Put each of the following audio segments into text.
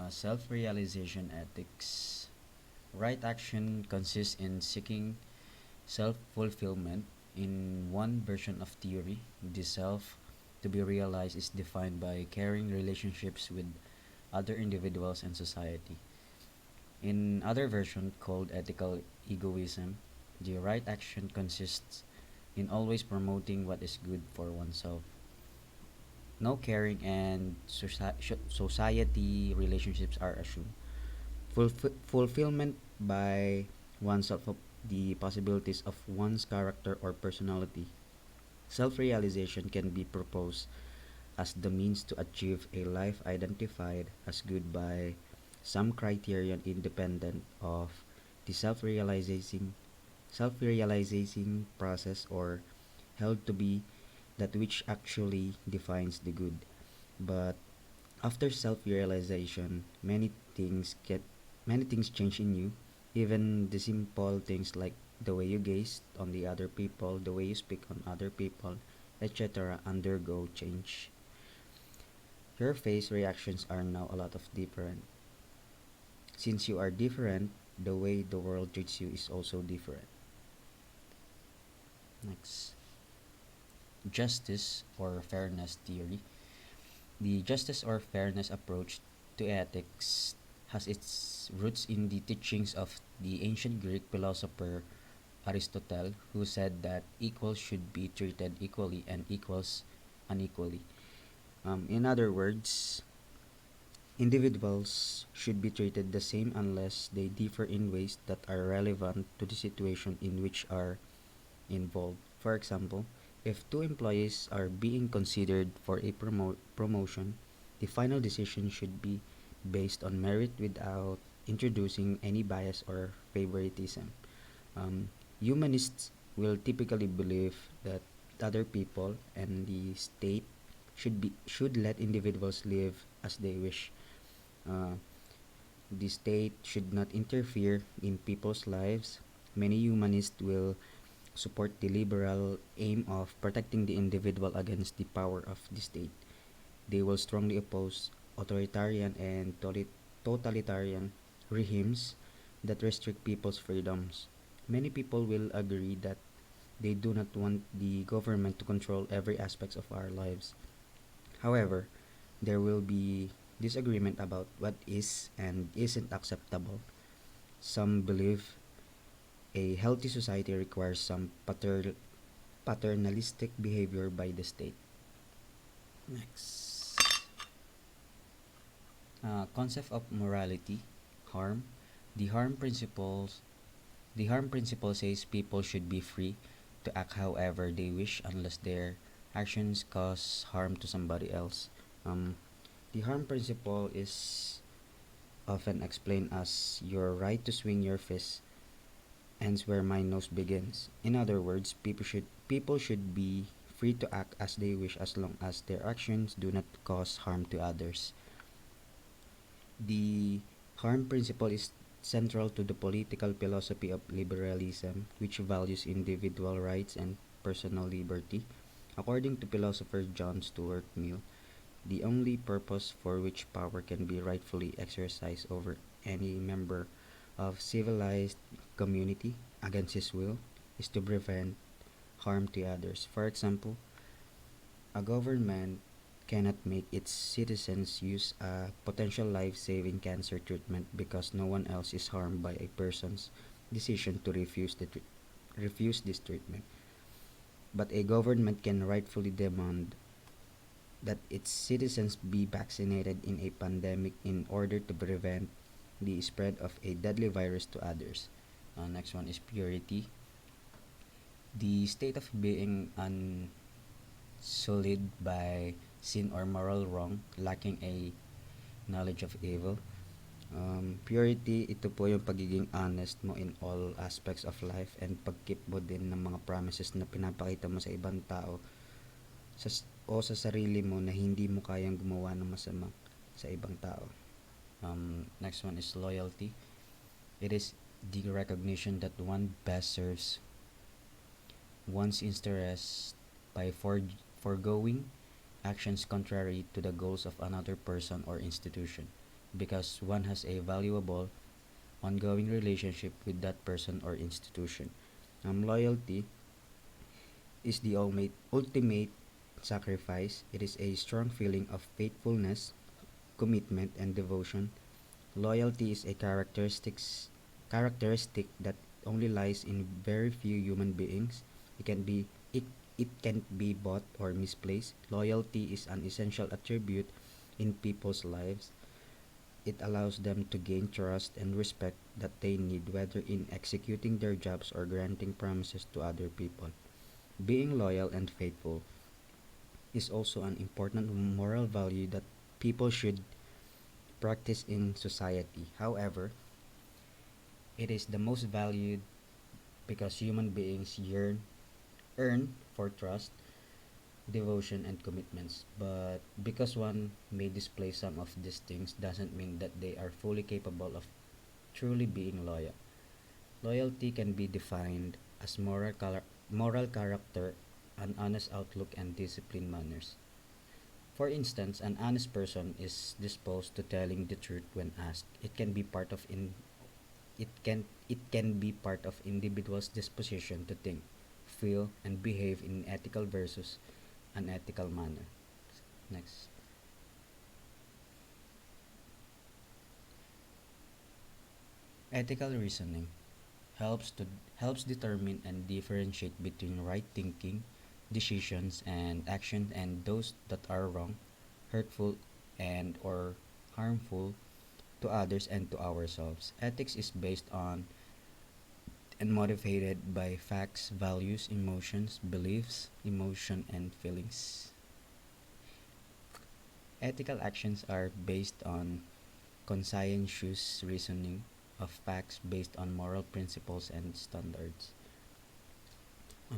Self realization ethics. Right action consists in seeking self fulfillment. In one version of theory, the self to be realized is defined by caring relationships with other individuals and society. In other version called ethical egoism, the right action consists in always promoting what is good for oneself. No caring and society relationships are assumed. Fulfillment by oneself of the possibilities of one's character or personality. Self-realization can be proposed as the means to achieve a life identified as good by some criterion independent of the self-realizing process, or held to be that which actually defines the good. But after self-realization, many things change in you. Even the simple things like the way you gaze on the other people, the way you speak on other people, etc. undergo change. Your face reactions are now a lot of different. Since you are different, the way the world treats you is also different. Next, justice or fairness theory. The justice or fairness approach to ethics has its roots in the teachings of the ancient Greek philosopher Aristotle, who said that equals should be treated equally and equals unequally. In other words, individuals should be treated the same unless they differ in ways that are relevant to the situation in which are involved. For example, if two employees are being considered for a promotion, the final decision should be based on merit without introducing any bias or favoritism. Um, Humanists will typically believe that other people and the state should let individuals live as they wish. Uh, the state should not interfere in people's lives. Many humanists will support the liberal aim of protecting the individual against the power of the state. They will strongly oppose authoritarian and totalitarian regimes that restrict people's freedoms. Many people will agree that they do not want the government to control every aspect of our lives. However, there will be disagreement about what is and isn't acceptable. Some believe a healthy society requires some paternalistic behavior by the state. Next. Concept of morality, harm. The harm principles the harm principle says people should be free to act however they wish unless their actions cause harm to somebody else. Um, the harm principle is often explained as your right to swing your fist ends where my nose begins. In other words, people should be free to act as they wish as long as their actions do not cause harm to others. The harm principle is central to the political philosophy of liberalism, which values individual rights and personal liberty. According to philosopher John Stuart Mill, the only purpose for which power can be rightfully exercised over any member of civilized community against his will is to prevent harm to others. For example, a government cannot make its citizens use a potential life-saving cancer treatment because no one else is harmed by a person's decision to refuse this treatment. But a government can rightfully demand that its citizens be vaccinated in a pandemic in order to prevent the spread of a deadly virus to others. Next one is purity. The state of being unsullied by sin or moral wrong, lacking a knowledge of evil. Purity, ito po yung pagiging honest mo in all aspects of life and pagkeep mo din ng mga promises na pinapakita mo sa ibang tao sa, o sa sarili mo na hindi mo kayang gumawa ng masama sa ibang tao. Next one is loyalty. It is the recognition that one best serves one's interest by foregoing actions contrary to the goals of another person or institution. because one has a valuable ongoing relationship with that person or institution. Loyalty is the ultimate sacrifice. It is a strong feeling of faithfulness, commitment, and devotion. Loyalty is a characteristic that only lies in very few human beings. It can be it, it can't be bought or misplaced. Loyalty is an essential attribute in people's lives. It allows them to gain trust and respect that they need, whether in executing their jobs or granting promises to other people. Being loyal and faithful is also an important moral value that people should practice in society. However, it is the most valued because human beings earn for trust, devotion, and commitments. But because one may display some of these things doesn't mean that they are fully capable of truly being loyal. Loyalty can be defined as moral character, an honest outlook, and disciplined manners. For instance, an honest person is disposed to telling the truth when asked. It can be part of individual's disposition to think, feel, and behave in ethical versus unethical manner. Next. Ethical reasoning helps to helps determine and differentiate between right thinking, decisions, and actions and those that are wrong, hurtful, and or harmful to others and to ourselves. Ethics is based on and motivated by facts, values, emotions, beliefs, emotion, and feelings. Ethical actions are based on conscientious reasoning of facts based on moral principles and standards.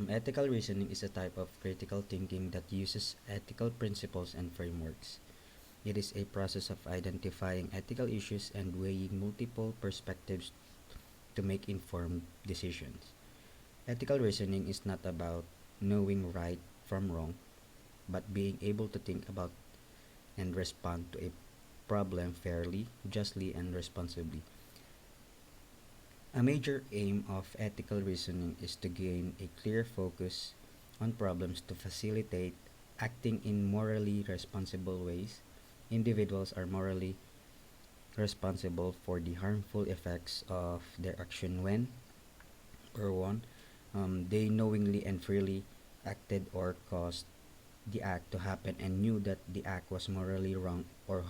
Ethical reasoning is a type of critical thinking that uses ethical principles and frameworks. It is a process of identifying ethical issues and weighing multiple perspectives to make informed decisions. Ethical reasoning is not about knowing right from wrong, but being able to think about and respond to a problem fairly, justly, and responsibly. A major aim of ethical reasoning is to gain a clear focus on problems to facilitate acting in morally responsible ways. Individuals are morally responsible for the harmful effects of their action when, or one, they knowingly and freely acted or caused the act to happen and knew that the act was morally wrong or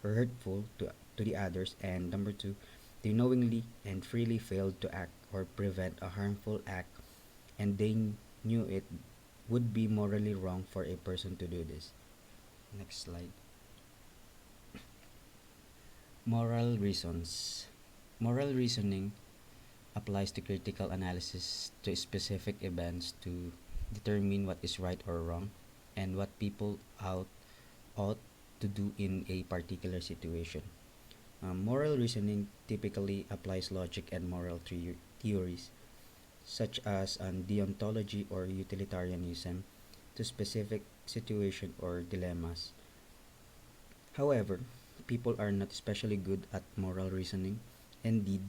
hurtful to the others, and number two, they knowingly and freely failed to act or prevent a harmful act and they knew it would be morally wrong for a person to do this. Next slide. Moral reasons. Moral reasoning applies to critical analysis to specific events to determine what is right or wrong and what people ought to do in a particular situation. Moral reasoning typically applies logic and moral theories, such as deontology or utilitarianism, to specific situations or dilemmas. However, people are not especially good at moral reasoning. Indeed,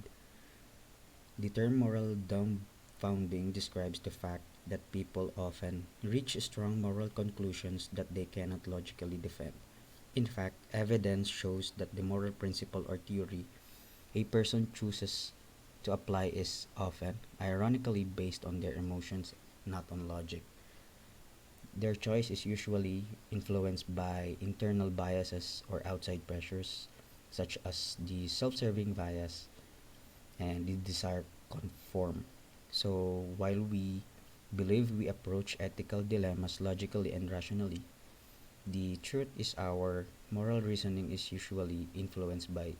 the term moral dumbfounding describes the fact that people often reach strong moral conclusions that they cannot logically defend. In fact, evidence shows that the moral principle or theory a person chooses to apply is often, ironically, based on their emotions, not on logic. Their choice is usually influenced by internal biases or outside pressures, such as the self serving bias and the desire to conform. So, while we believe we approach ethical dilemmas logically and rationally, the truth is our moral reasoning is usually influenced by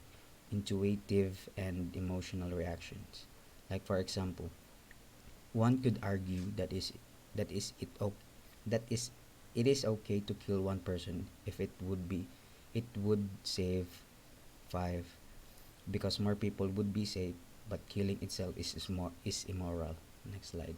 intuitive and emotional reactions. Like for example, one could argue that is it o- that is it is okay to kill one person if it would save five because more people would be saved, but killing itself is immoral. Next slide.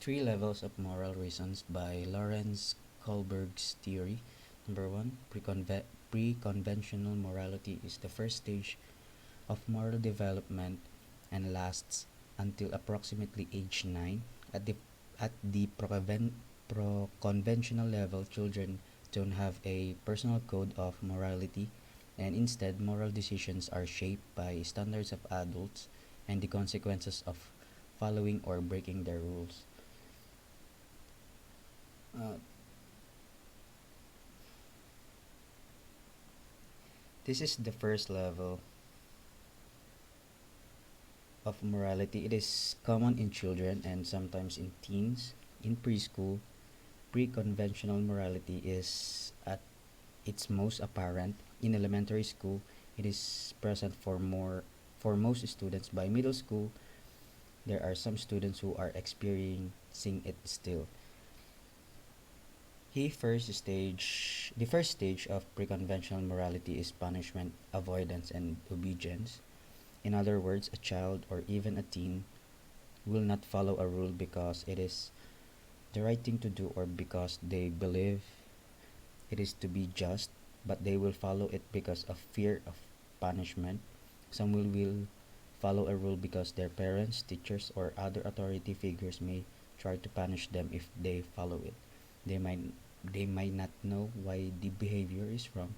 Three levels of moral reasons by Lawrence Kohlberg's theory. Number one, pre-conventional morality is the first stage of moral development and lasts until approximately age 9. At the pro-conventional level, children don't have a personal code of morality, and instead, moral decisions are shaped by standards of adults and the consequences of following or breaking their rules. Uh, this is the first level of morality. It is common in children and sometimes in teens. In preschool, pre-conventional morality is at its most apparent. In elementary school, it is present for most students. By middle school, there are some students who are experiencing it still. The first stage of pre-conventional morality is punishment, avoidance, and obedience. In other words, a child or even a teen will not follow a rule because it is the right thing to do or because they believe it is to be just, but they will follow it because of fear of punishment. Some will follow a rule because their parents, teachers, or other authority figures may try to punish them if they follow it. They might they might not know why the behavior is wrong,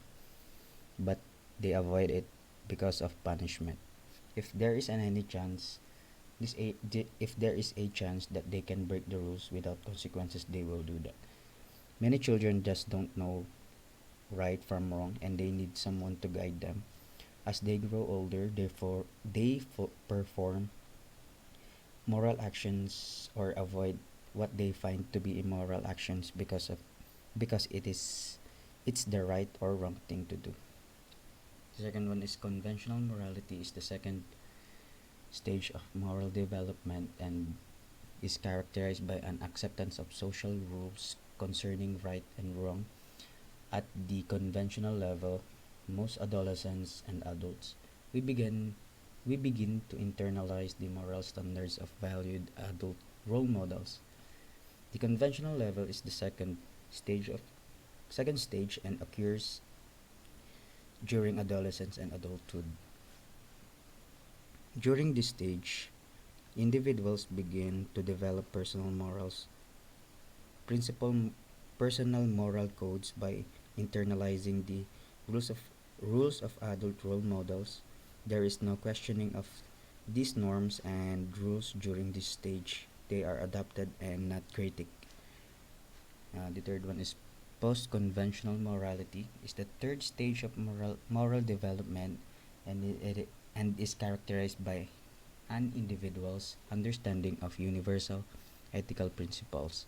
but they avoid it because of punishment. If there is an any chance if there is a chance that they can break the rules without consequences, they will do that. Many children just don't know right from wrong and they need someone to guide them. As they grow older, perform moral actions or avoid what they find to be immoral actions because it's the right or wrong thing to do. The second one is conventional morality is the second stage of moral development and is characterized by an acceptance of social rules concerning right and wrong. At the conventional level, most adolescents and adults, we begin we begin to internalize the moral standards of valued adult role models. The conventional level is the second stage and occurs during adolescence and adulthood. During this stage, individuals begin to develop principal personal moral codes by internalizing the rules of rules of adult role models. There is no questioning of these norms and rules during this stage. They are adopted and not critic. The third one is post-conventional morality. Is the third stage of moral development, and and is characterized by an individual's understanding of universal ethical principles.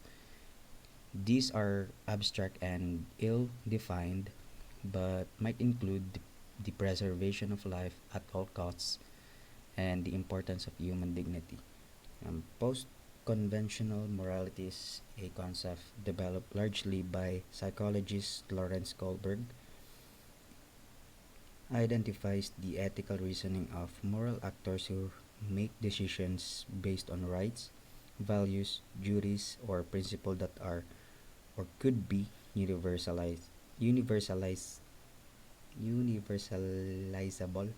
These are abstract and ill-defined, but might include the preservation of life at all costs and the importance of human dignity. Post-conventional morality is a concept developed largely by psychologist Lawrence Kohlberg, identifies the ethical reasoning of moral actors who make decisions based on rights, values, duties, or principles that are or could be universalized, universalizable.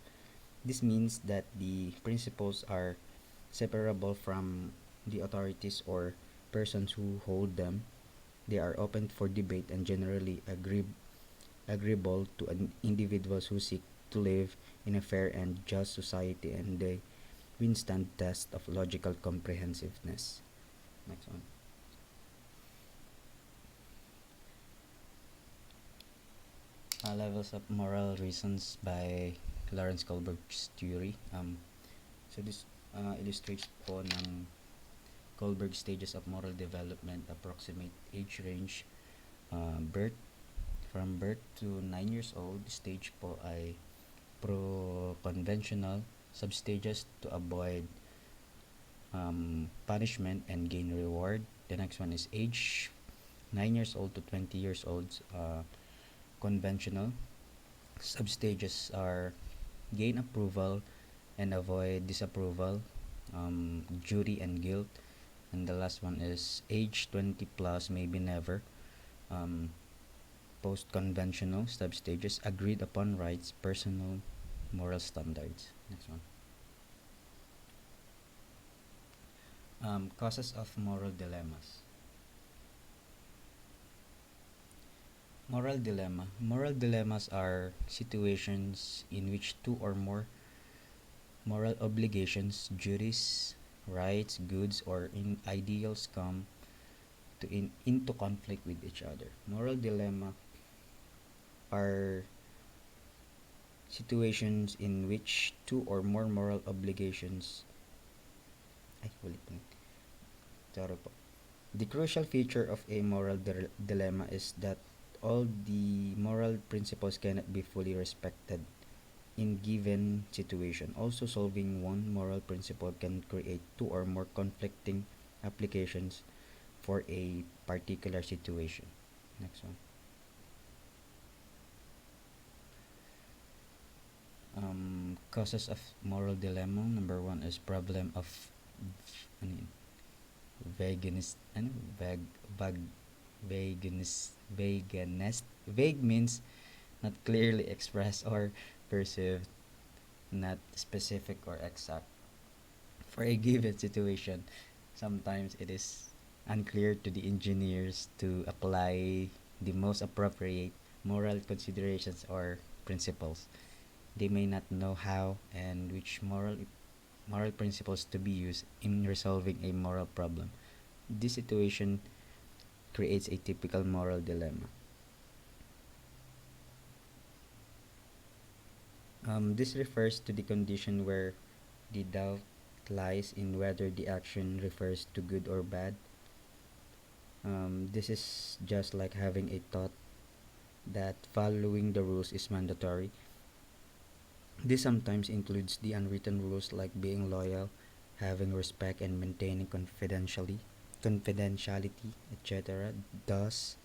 This means that the principles are separable from the authorities or persons who hold them. They are open for debate and generally agreeable to individuals who seek to live in a fair and just society, and they withstand test of logical comprehensiveness. Next one. Levels of moral reasons by Lawrence Kohlberg's theory. So this illustrates po ng Kohlberg stages of moral development, approximate age range, birth, from birth to 9 years old. Stage po ay pro-conventional, substages to avoid punishment and gain reward. The next one is age 9 years old to 20 years old, conventional. Substages are gain approval and avoid disapproval, duty and guilt. And the last one is age 20 plus, maybe never. Um, post conventional substages, agreed upon rights, personal moral standards. Next one. Causes of moral dilemmas. Moral dilemma. Moral dilemmas are situations in which two or more moral obligations, duties, rights, goods, or ideals come into conflict with each other. Moral dilemma are situations in which two or more moral obligations. Ay, ulit po. Sorry po. The crucial feature of a moral dilemma is that all the moral principles cannot be fully respected in given situation. Also, solving one moral principle can create two or more conflicting applications for a particular situation. Next one. Causes of moral dilemma. Number one is problem of vagueness. Vagueness. Vague means not clearly expressed or perceived, not specific or exact. For a given situation, sometimes it is unclear to the engineers to apply the most appropriate moral considerations or principles. They may not know how and which moral principles to be used in resolving a moral problem. This situation creates a typical moral dilemma. This refers to the condition where the doubt lies in whether the action refers to good or bad. This is just like having a thought that following the rules is mandatory. This sometimes includes the unwritten rules like being loyal, having respect, and maintaining confidentiality, etc. Thus,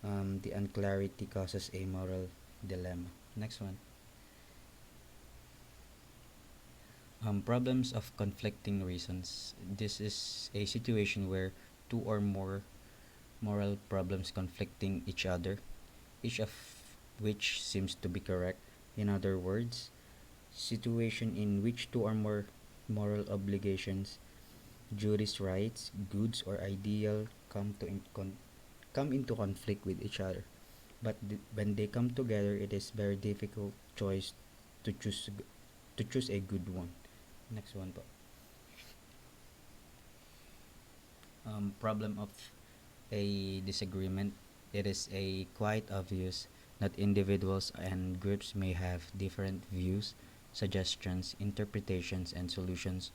the unclarity causes a moral dilemma. Next one. Problems of conflicting reasons. This is a situation where two or more moral problems conflicting each other, each of which seems to be correct. In other words, situation in which two or more moral obligations, duties, rights, goods, or ideal come into conflict with each other. But when they come together, it is very difficult choice to choose a good one. Next one po. Problem of a disagreement. It is a quite obvious that individuals and groups may have different views, suggestions, interpretations, and solutions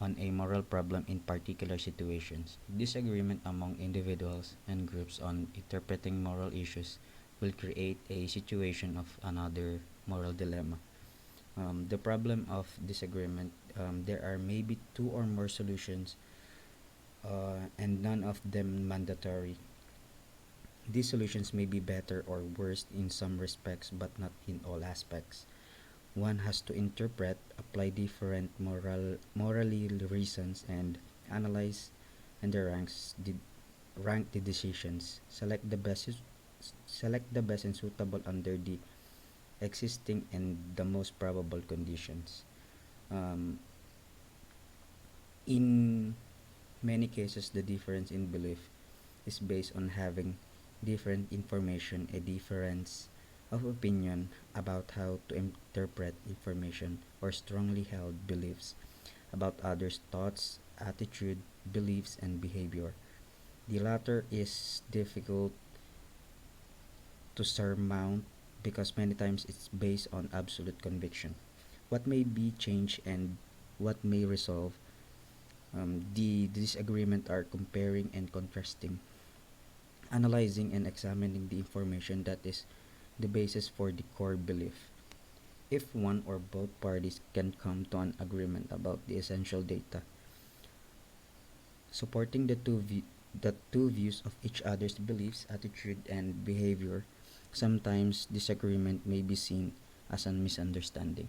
on a moral problem in particular situations. Disagreement among individuals and groups on interpreting moral issues will create a situation of another moral dilemma. The problem of disagreement, there are maybe two or more solutions and none of them mandatory. These solutions may be better or worse in some respects but not in all aspects. One has to interpret, apply different morally reasons, and analyze and rank the decisions. Select the best and suitable under the existing and the most probable conditions. In many cases, the difference in belief is based on having different information, a difference of opinion about how to interpret information, or strongly held beliefs about others' thoughts, attitude, beliefs, and behavior. The latter is difficult to surmount because many times it's based on absolute conviction. What may be changed and what may resolve. The disagreement are comparing and contrasting, analyzing and examining the information that is the basis for the core belief. If one or both parties can come to an agreement about the essential data, supporting the two views of each other's beliefs, attitude, and behavior, sometimes disagreement may be seen as a misunderstanding.